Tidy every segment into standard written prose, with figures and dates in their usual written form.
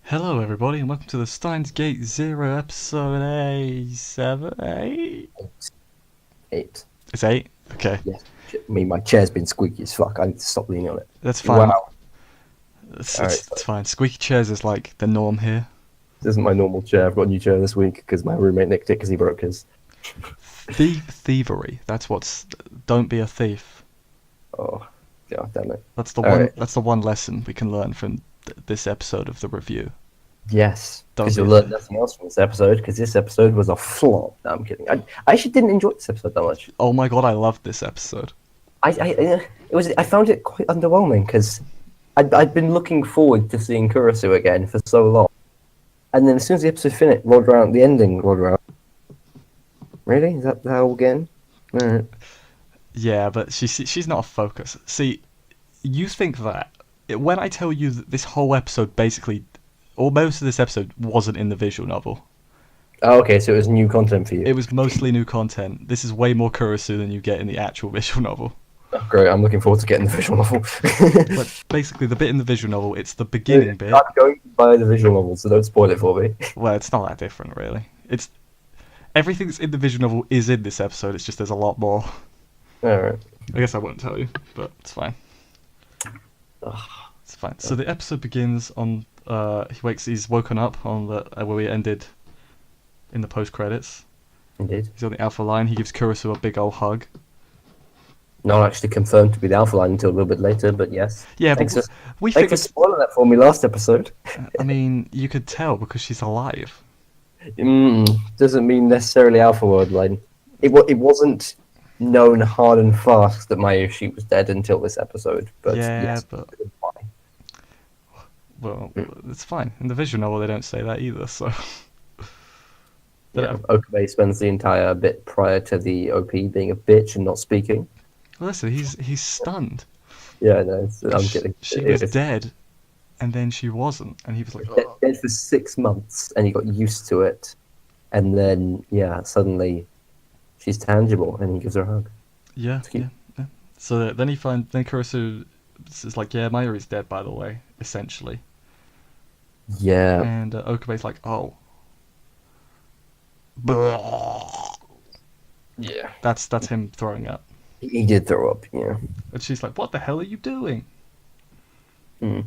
Hello, everybody, and welcome to the Steins Gate Zero episode 7, 8? Eight. It's 8? Okay, Yes. My chair's been squeaky as fuck. I need to stop leaning on it. that's fine. Wow. It's, All right. it's, it's fine. Squeaky chairs is like the norm here. This isn't my normal chair. I've got a new chair this week because my roommate nicked it because he broke his. Thievery. That's what's. Don't be a thief. Oh, God damn it. That's the All one. right. That's the one lesson we can learn from this episode of the review. Yes. Don't Because be you'll a learn thief. nothing else from this episode because this episode was a flop. No, I'm kidding. I actually didn't enjoy this episode that much. Oh my god, I loved this episode. I found it quite underwhelming because I'd been looking forward to seeing Kurisu again for so long. And then as soon as the episode finished, rolled around, the ending rolled around. Really? Is that all again? Alright. Yeah, but she's not a focus. See, you think that when I tell you that this whole episode basically, or most of this episode wasn't in the visual novel. Oh, okay, so it was new content for you. It was mostly new content. This is way more Kurisu than you get in the actual visual novel. Oh, great, I'm looking forward to getting the visual novel. But basically, the bit in the visual novel, it's the beginning bit. I'm going to buy the visual novel, so don't spoil it for me. Well, it's not that different, really. It's everything that's in the visual novel is in this episode. It's just there's a lot more. Alright. I guess I won't tell you, but it's fine. It's fine. So the episode begins on. He's woken up on the where we ended in the post credits. Indeed. He's on the Alpha line. He gives Kurisu a big old hug. Not actually confirmed to be the Alpha Line until a little bit later, but yes. Yeah, Thanks but for, we thanks for figured. spoiling that for me last episode. I mean, you could tell because she's alive. Doesn't mean necessarily Alpha World Line. It wasn't known hard and fast that Mayushi was dead until this episode, but Yeah, yes. but well, it's fine. In the visual novel, they don't say that either. So. Yeah, Okabe spends the entire bit prior to the OP being a bitch and not speaking. Listen, he's stunned. Yeah, no, I'm kidding. She was dead, and then she wasn't, and he was like, oh. Dead for 6 months, and he got used to it, and then suddenly she's tangible, and he gives her a hug. Yeah. So then then Kurisu is like, yeah, Mayuri's dead, by the way, essentially. Yeah, And Okabe's like, oh. yeah. That's him throwing up. He did throw up. Yeah. And she's like, what the hell are you doing? Mm.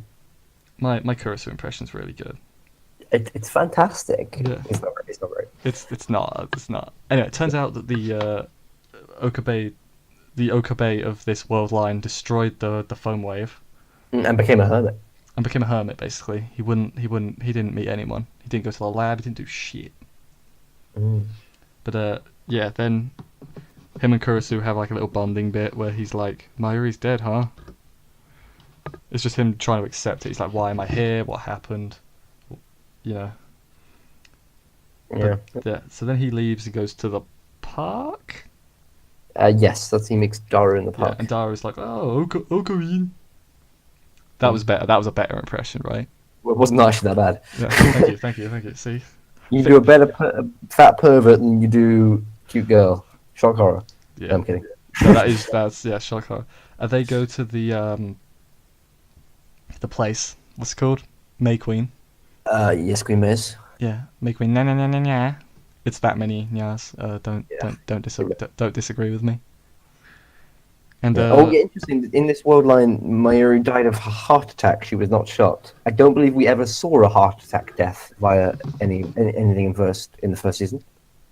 My Kurisu impression's really good. It's fantastic. Yeah. It's not great. It's not great. It's not. Anyway, it turns out that the Okabe of this world line destroyed the foam wave And became a hermit. and became a hermit. Basically, he didn't meet anyone. He didn't go to the lab. He didn't do shit. Mm. But yeah, then him and Kurisu have like a little bonding bit where he's like, Mayuri's dead, huh? It's just him trying to accept it. He's like, why am I here? What happened? You know. Yeah. Yeah. So then he leaves and goes to the park. Yes, that's he makes Daru in the Yeah, park. and Dara's like, oh, I'll go in. That was better. That was a better impression, right? Well, it wasn't actually that bad. Yeah, thank you. See? You do a better fat pervert than you do cute girl. Shock horror. Yeah. No, I'm kidding. So that's shock horror. And they go to the place. What's it called? May Queen. Yes, Queen Miz. Yeah, May Queen. Nah. It's that many nyas. Don't disagree with me. And Interesting. In this world line, Mayuri died of a heart attack. She was not shot. I don't believe we ever saw a heart attack death via anything in the first season.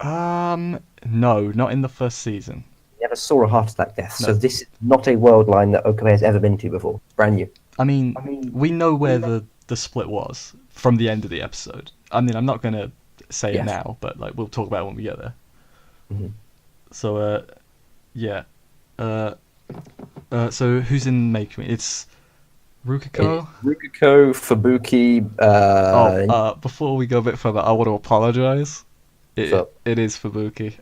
no, not in the first season. We never saw a heart attack death. No. So this is not a world line that Okabe has ever been to before. It's brand new. I mean, we know where the split was from the end of the episode. I mean, I'm not gonna say it Yes. now, but like we'll talk about it when we get there. Mhm. So yeah. So who's in May Queen? It's Rukiko. Rukiko, Fubuki. Before we go a bit further, I want to apologize. So- It is Fubuki.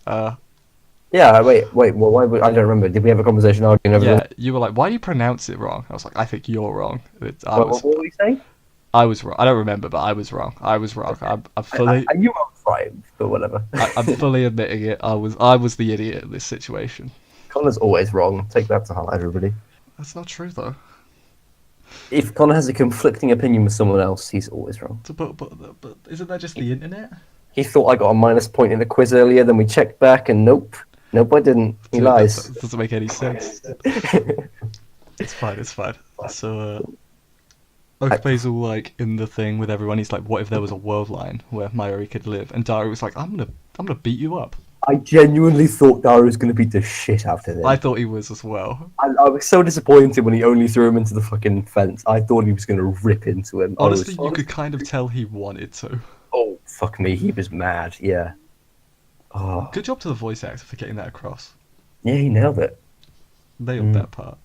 Yeah. Wait. Well, why? I don't remember. Did we have a conversation arguing over Yeah, that? you were like, why do you pronounce it wrong? I was like, I think you're wrong. What were we saying? I was wrong. I don't remember, but I was wrong. I'm fully. I knew I was right, but whatever. I'm fully admitting it. I was the idiot in this situation. Connor's always wrong. Take that to heart, everybody. That's not true though. If Connor has a conflicting opinion with someone else, he's always wrong. But isn't that just the internet? He thought I got a minus point in the quiz earlier, then we checked back, and nope, I didn't. He Dude, lies. that doesn't make any sense. It's fine. So, Okabe's all like in the thing with everyone. He's like, "What if there was a world line where Mayuri could live?" And Daru was like, "I'm gonna beat you up." I genuinely thought Daru was going to beat the shit out of him. I thought he was as well. I was so disappointed when he only threw him into the fucking fence. I thought he was going to rip into him. Honestly, you could kind of tell he wanted to. Oh, fuck me. He was mad, yeah. Oh. Good job to the voice actor for getting that across. Yeah, he nailed it. Nailed that part.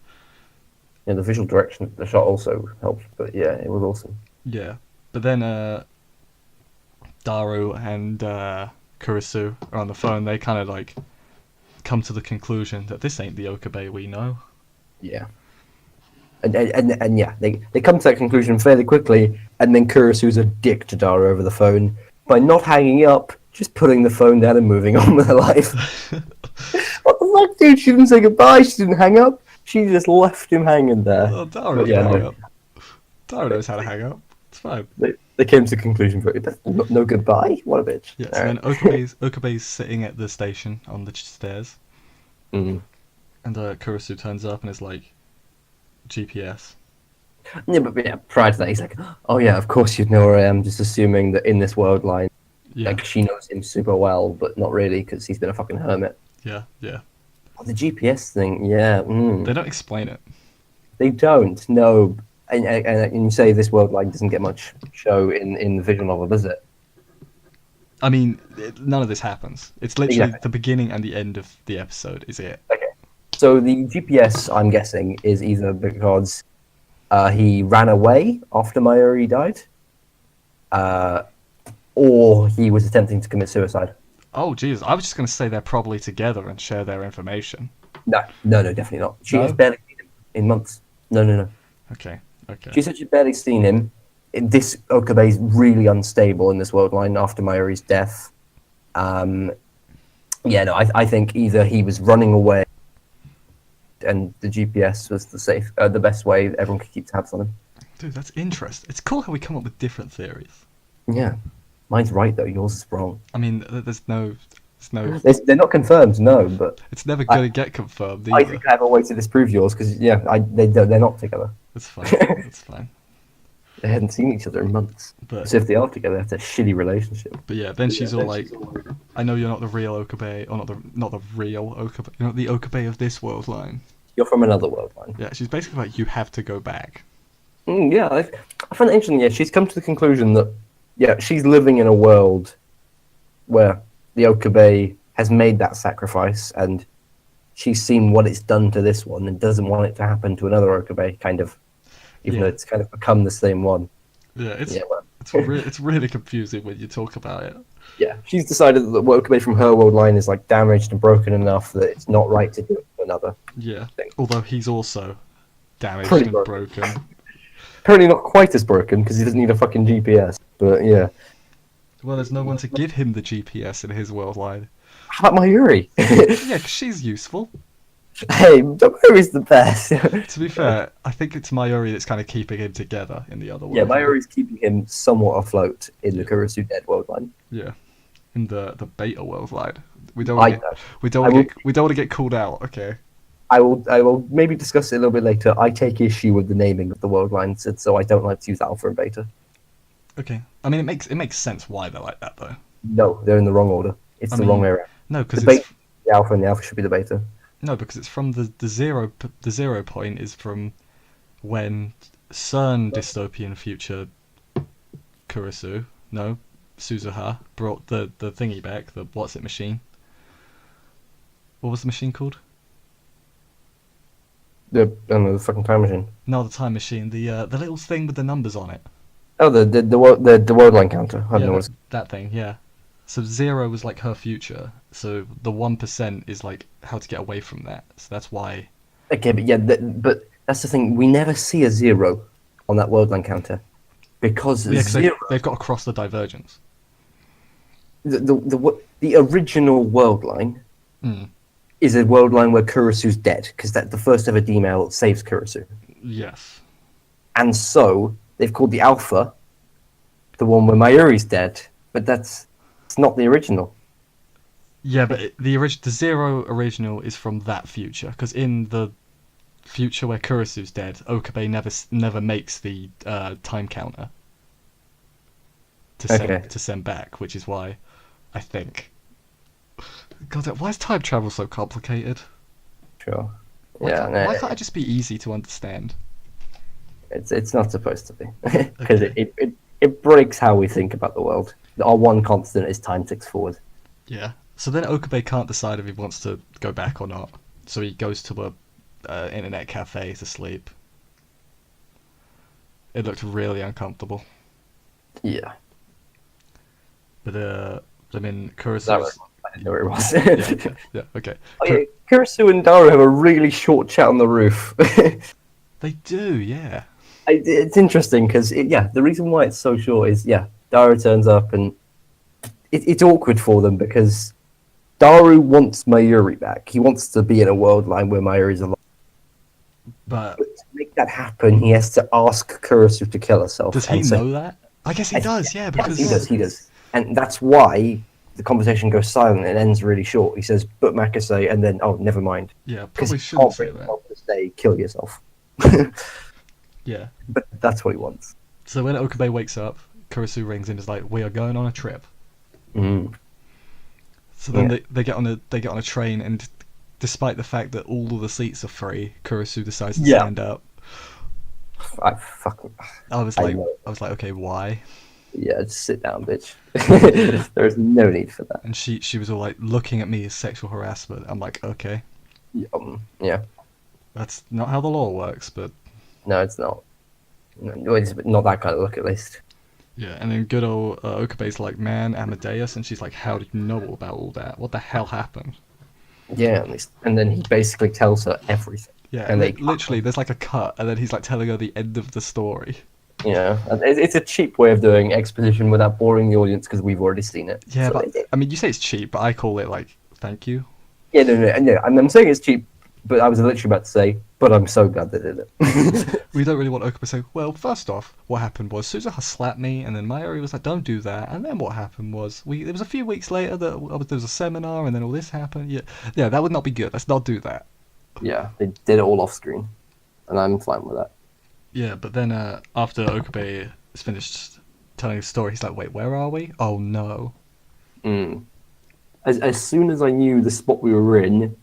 Yeah, the visual direction of the shot also helped, but yeah, it was awesome. Yeah. But then Daru and Kurisu are on the phone. They kind of like come to the conclusion that this ain't the Okabe we know. Yeah. And yeah, they come to that conclusion fairly quickly, and then Kurisu's a dick to Daru over the phone by not hanging up, just putting the phone down and moving on with her life. What the fuck, dude? She didn't say goodbye, she didn't hang up, she just left him hanging there. Well, Daru Yeah, can hang no. up. Daru knows how to hang up. It's fine. They came to the conclusion for it. No goodbye? What a bitch. Yeah, so then Okabe's sitting at the station on the stairs, Mm. and Kurisu turns up and is like, GPS. Yeah, but yeah, prior to that, he's like, oh yeah, of course you'd know where I am, just assuming that in this world line, Yeah, like, she knows him super well, but not really, because he's been a fucking hermit. yeah. Oh, the GPS thing, yeah. They don't explain it. They don't, no. And you say this world line doesn't get much show in the visual novel, does it? I mean, none of this happens. It's literally Exactly. the beginning and the end of the episode is it. Okay. So the GPS, I'm guessing, is either because he ran away after Mayuri died, or he was attempting to commit suicide. Oh, Jesus. I was just going to say they're probably together and share their information. No, definitely not. She No? has barely seen him in months. No. Okay. She said she's barely seen him. This Okabe's really unstable in this world line after Mayuri's death. Yeah, no, I think either he was running away and the GPS was the best way everyone could keep tabs on him. Dude, that's interesting. It's cool how we come up with different theories. Yeah. Mine's right, though. Yours is wrong. I mean, there's no... They're not confirmed, no, but It's never going to get confirmed I either. think I have a way to disprove yours, because, yeah, they're not together. It's fine. It's fine. They hadn't seen each other in months. But So if they are together, they have a shitty relationship. yeah, then she's all like, "I know you're not the real Okabe, or not the real Okabe. You're not the Okabe of this world line." You're from another world line. Yeah, she's basically like, "You have to go back." Yeah, I find it interesting. Yeah, she's come to the conclusion that, yeah, she's living in a world where the Okabe has made that sacrifice, and she's seen what it's done to this one, and doesn't want it to happen to another Okabe, kind of, even Yeah. though it's kind of become the same one. Yeah, Well, it's really confusing when you talk about it. yeah, she's decided that the Okabe from her world line is like damaged and broken enough that it's not right to do it to another. Yeah, Thing. although he's also damaged Pretty and broken. broken. Apparently not quite as broken because he doesn't need a fucking GPS. But yeah, Well, there's no one to give him the GPS in his world line. how about Mayuri? Yeah, 'cause she's useful. Hey, Mayuri's the best. To be fair, I think it's Mayuri that's kind of keeping him together in the other world. Yeah, Mayuri's keeping him somewhat afloat in the Kurisu dead world line. Yeah, in the beta world line. We don't I want know. to get called out. Okay. I will maybe discuss it a little bit later. I take issue with the naming of the world lines, and so I don't like to use alpha and beta. Okay. I mean, it makes sense why they're like that though. No, they're in the wrong order. It's I the mean, wrong way around. No, because The it's beta is the alpha, and the alpha should be the beta. no, because it's from the zero point is from when CERN dystopian future Kurisu, no, Suzuha brought the thingy back, the what's it machine. What was the machine called? I don't know, the fucking time machine. No, the time machine. The little thing with the numbers on it. Oh, the world line counter. I don't know what it's... that thing. Yeah. So 0 was like her future. So the 1% is like how to get away from that. So that's why. Okay, but yeah, but that's the thing. We never see a 0 on that world line counter because Yeah, 'cause 0. they've got to cross the divergence. The original world line Mm. is a world line where Kurisu's dead because that the first ever D-mail saves Kurisu. Yes. and so they've called the Alpha the one where Mayuri's dead, but it's not the original. Yeah, but the Zero original is from that future, because in the future where Kurisu's dead, Okabe never makes the time counter Okay. to send back, which is why I think. God, why is time travel so complicated? Sure. Why Yeah, can't, no, why can't it just be easy to understand? it's not supposed to be because Okay. it breaks how we think about the world. Our one constant is time ticks forward. Yeah. So then Okabe can't decide if he wants to go back or not. So he goes to a internet cafe to sleep. It looked really uncomfortable. Yeah, But I mean, that was Kurisu's. I didn't know where it was. Yeah, okay. Yeah, okay. Oh, yeah, Kurisu and Daru have a really short chat on the roof. They do, yeah. It's interesting because the reason why it's so short is Daru turns up and it's awkward for them because Daru wants Mayuri back. He wants to be in a world line where Mayuri's alive. But But to make that happen, he has to ask Kurisu to kill herself. does he And so know that? I guess he does, yeah, yes, because he does. And that's why the conversation goes silent and ends really short. He says, but Makase, and then, oh, never mind. yeah, Because probably he shouldn't can't say bring that. himself to say, kill yourself. Yeah. But that's what he wants. So when Okabe wakes up, Kurisu rings in and is like, "We are going on a trip." Mm. So then Yeah. they get on a train, and despite the fact that all of the seats are free, Kurisu decides to Yeah. stand up. I fucking. I was I like, know. okay, why? Yeah, just sit down, bitch. There's no need for that. And she was all like looking at me as sexual harassment. I'm like, okay, Yeah. that's not how the law works, but No, it's not. No, it's not that kind of look, at least. yeah. And then good old Okabe's like, man, Amadeus, and she's like, how did you know about all that? What the hell happened? Yeah, at least. And then he basically tells her everything. Yeah, And they literally, there's like a cut, and then he's like telling her the end of the story. And it's a cheap way of doing exposition without boring the audience because we've already seen it. Yeah, So but I mean, you say it's cheap, but I call it like, thank you. no. I'm saying it's cheap, but I was literally about to say, but I'm so glad they did it. We don't really want Okabe to say, well, first off, what happened was Suzuha slapped me, and then Mayuri was like, don't do that. And then what happened was, it was a few weeks later that there was a seminar, and then all this happened. Yeah, that would not be good. Let's not do that. Yeah, they did it all off screen, and I'm fine with that. Yeah, but then after Okabe is finished telling his story, he's like, wait, where are we? Oh no. Mm. As soon as I knew the spot we were in,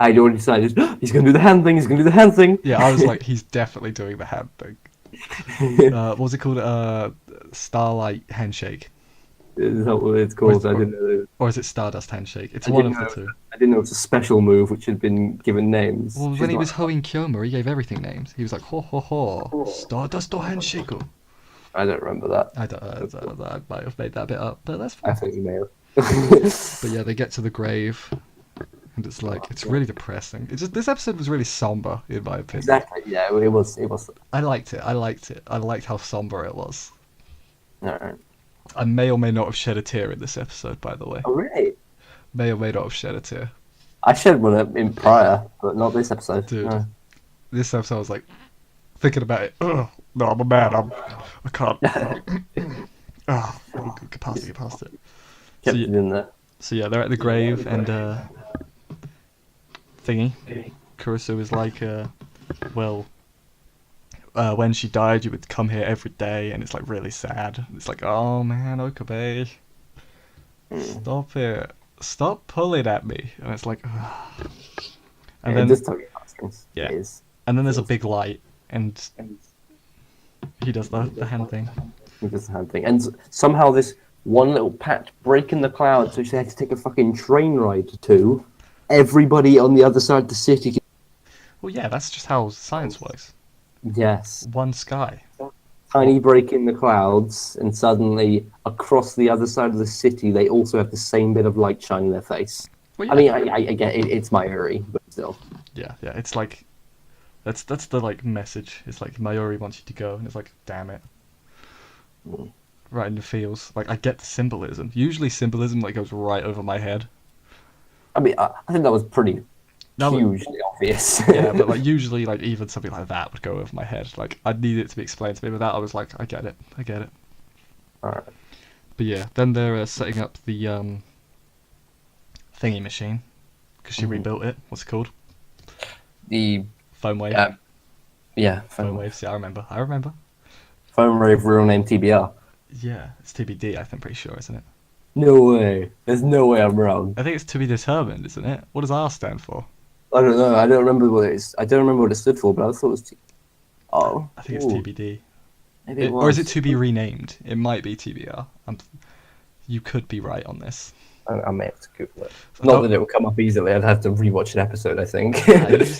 I'd already decided he's going to do the hand thing. He's going to do the hand thing. Yeah, I was like, he's definitely doing the hand thing. What was it called? Starlight Handshake. Is that what it's called? I didn't know. Or is it Stardust Handshake? It's one of the two. I didn't know it was a special move which had been given names. Well, She's when he not- was hoeing Kyoma, he gave everything names. He was like, ho ho ho, Stardust or Handshake. I don't remember that. I might have made that bit up, but that's I fine. think you may have. But yeah, they get to the grave, and it's like, it's really depressing. This episode was really somber, in my opinion. Exactly. Yeah, it was. I liked it. I liked how somber it was. Alright. I may or may not have shed a tear in this episode, by the way. Oh, really? May or may not have shed a tear. I shed one in prior, but not this episode. Dude. No. This episode, I was like, thinking about it. Ugh, no, I'm a man. I can't. Oh, get past it. Kept So, it in there. So yeah, they're at the grave, and thingy, Kurisu is like, well, when she died, you would come here every day, and it's like really sad. It's like, oh man, Okabe, stop it, stop pulling at me, and it's like, ugh. And then just talking heartstrings. Yeah. It is. and then there's a big light, and he does the hand thing. Just the hand thing. And somehow this one little patch break in the clouds, which they had to take a fucking train ride to, everybody on the other side of the city. Well, yeah, that's just how science works. Yes. One sky. Tiny break in the clouds, and suddenly across the other side of the city, they also have the same bit of light shining their face. Well, yeah. I mean, I get it, it's Mayuri, but still. Yeah, it's like, that's the like message. It's like Mayuri wants you to go, and it's like, damn it. Right in the feels. Like, I get the symbolism. Usually symbolism like goes right over my head. I mean, I think that was pretty No, but- hugely obvious. Yeah, but like usually, like even something like that would go over my head. Like I'd need it to be explained to me. With that, I was like, I get it. Alright. But yeah, then they're setting up the thingy machine because she rebuilt it. What's it called? The Foam wave. Foam waves. Yeah, I remember. Foam wave real name TBR. Yeah, it's TBD. I think pretty sure, isn't it? No way. There's no way I'm wrong. I think it's to be determined, isn't it? What does R stand for? I don't know. I don't remember what it is. I don't remember what it stood for, but I thought it was Oh. I think it's Ooh, TBD. maybe it was. Or is it to be renamed? It might be TBR. You could be right on this. I may have to Google it. Not that it will come up easily. I'd have to rewatch an episode, I think. Okay.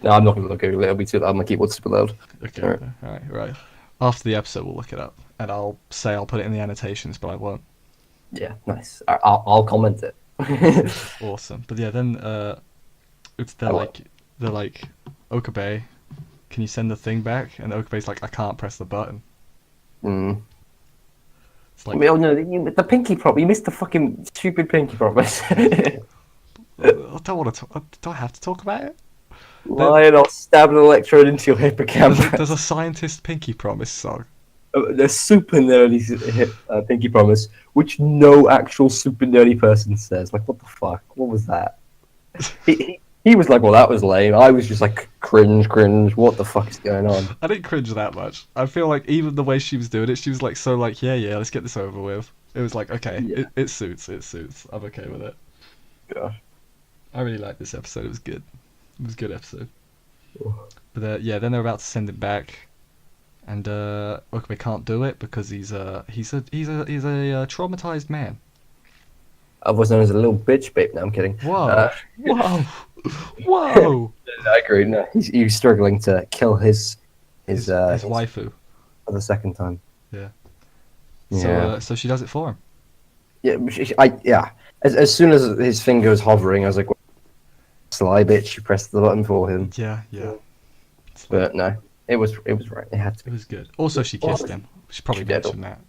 No, I'm not going to Google it. It'll be too loud. My keyboard's super loud. Okay. Alright. Right. After the episode, we'll look it up, and I'll put it in the annotations, but I won't. Yeah, nice. I'll comment it. Awesome. But yeah, then they're like, Okabe, can you send the thing back? And Okabe's like, I can't press the button. Mm. It's like, Oh no, the pinky promise. You missed the fucking stupid pinky promise. I don't want to. Do I have to talk about it? Lion or stab an electrode into your hippocampus. There's a scientist pinky promise song. The super nerdy pinky promise, which no actual super nerdy person says. Like, what the fuck? What was that? He was like, well, that was lame. I was just like, cringe. What the fuck is going on? I didn't cringe that much. I feel like even the way she was doing it, she was like so like, yeah, let's get this over with. It was like, okay, Yeah. it suits. I'm okay with it. Yeah. I really liked this episode. It was good. It was a good episode. Oh. But yeah, then they're about to send it back, and Okabe can't do it because he's a traumatized man. I was known as a little bitch, babe. No, I'm kidding. Whoa. Whoa! I agree. No, he's struggling to kill his waifu. for the second time. Yeah. Yeah. So she does it for him. Yeah. As soon as his finger was hovering, I was like, well, sly bitch, you pressed the button for him. Yeah. But no, it was right. It had to It be. was good. Also, she kissed him. She probably She did. mentioned that.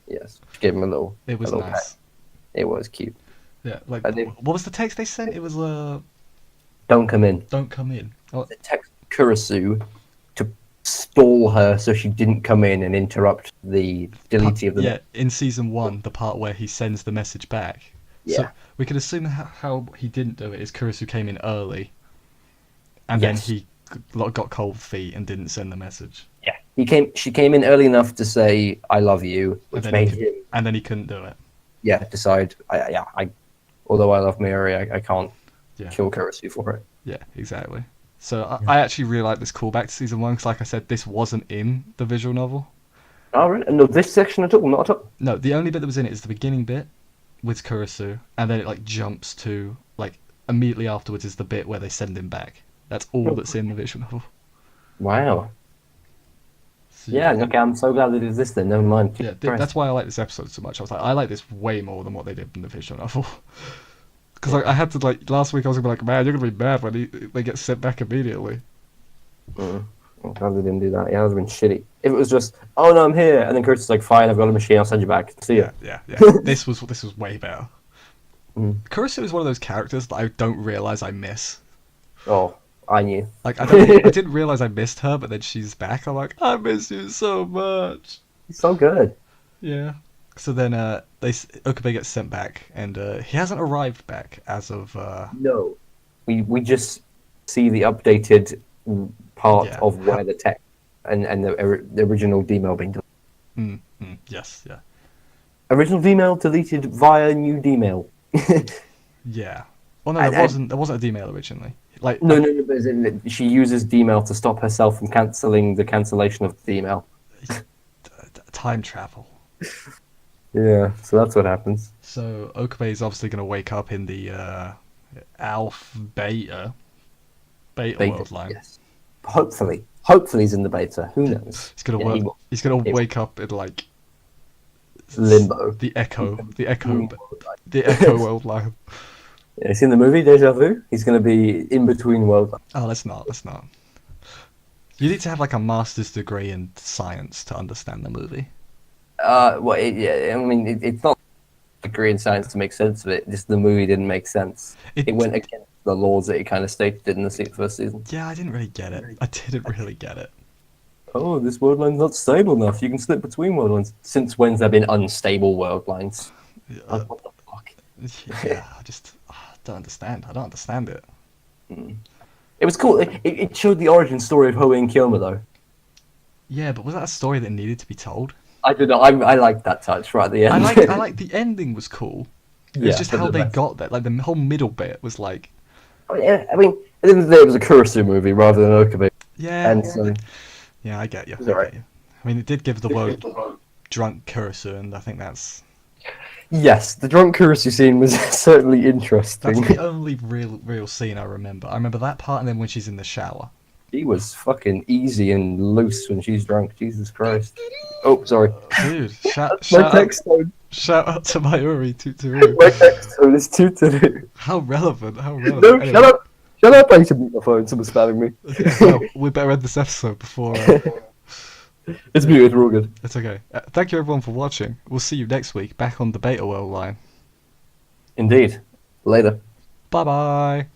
Yes. Gave him a little. It was a little nice. pat. It was cute. Yeah. Like, I did. what was the text they sent? It was Don't come in. don't come in. Oh, They text Kurisu to stall her so she didn't come in and interrupt the deleting of the. yeah, in season 1, the part where he sends the message back. So Yeah. we could assume how he didn't do it is Kurisu came in early, and Yes. then he got cold feet and didn't send the message. Yeah. She came in early enough to say "I love you," which then made he him, And then he couldn't do it. decide. Although I love Miori, I can't Yeah. kill Kurisu for it. Yeah, exactly. So I actually really like this callback to season 1 because, like I said, this wasn't in the visual novel. Oh, really? No, this section at all? Not at all. No, the only bit that was in it is the beginning bit with Kurisu, and then it like jumps to like immediately afterwards is the bit where they send him back. That's all that's in the visual novel. Wow. So, Yeah. Okay. I'm so glad it exists. Then never mind. Yeah, that's why I like this episode so much. I was like, I like this way more than what they did in the visual novel. Because like, I had to like last week I was gonna be like, man, you're gonna be mad when they get sent back immediately. I'm glad they didn't do that. Yeah, that would have been shitty. If it was just, oh no, I'm here, and then Kurt's like, fine, I've got a machine, I'll send you back. See ya. Yeah. this was way better. Kurisu is one of those characters that I don't realize I miss. Oh, I knew. Like I didn't realize I missed her, but then she's back. I'm like, I miss you so much. He's so good. Yeah. So then Okabe gets sent back, and he hasn't arrived back as of. No. We just see the updated part Yeah. of where the text and the original D-mail being deleted. Yes. Yeah. Original D-mail deleted via new D-mail. Yeah. Well, no, And- there wasn't a D-mail originally. Like No, but as in that she uses D-mail to stop herself from cancelling the cancellation of the D-mail. time travel. Yeah, so that's what happens. So Okabe is obviously going to wake up in the beta world line. Yes. Hopefully he's in the beta. Who knows? He's gonna Yeah, he's gonna he- wake up in like Limbo. the echo Yes. world line. Yeah, you seen the movie Deja Vu? He's going to be in between worlds. Oh, let's not. You need to have like a master's degree in science to understand the movie. It's not degree in science to make sense of it. Just the movie didn't make sense. It went against the laws that it kind of stated in the first season. Yeah, I didn't really get it. I didn't really get it. Oh, this world line's not stable enough. You can slip between world lines. Since when's there been unstable world lines? Like, what the fuck? Yeah, I don't understand. I don't understand it. It was cool. It showed the origin story of Hoe and Kyoma, though. Yeah, but was that a story that needed to be told? I don't know. I liked that touch right at the end. I like the ending was cool. It's Yeah, just but how the they rest- got there. Like the whole middle bit was like, I mean, at the end of the day, it was a Kurosu movie rather than an Okabe. yeah, And so, yeah, I get you. It's I alright. get you. I mean, it did give the word drunk Kurisu, and I think that's yes, the drunk Kurosu scene was certainly interesting. the only real scene I remember. I remember that part, and then when she's in the shower. She was fucking easy and loose when she's drunk. Jesus Christ. Oh, sorry. Dude, shout My out, text tone. shout out to Mayuri Tutoru. My text tone is too to do. How relevant, how relevant. No, Anyway, shut up. Shut up, I need to mute my phone. Someone's spamming me. well, we better end this episode before... It's muted, we're all good. It's okay. Thank you everyone for watching. We'll see you next week, back on the Beta World line. Indeed. Later. Bye-bye.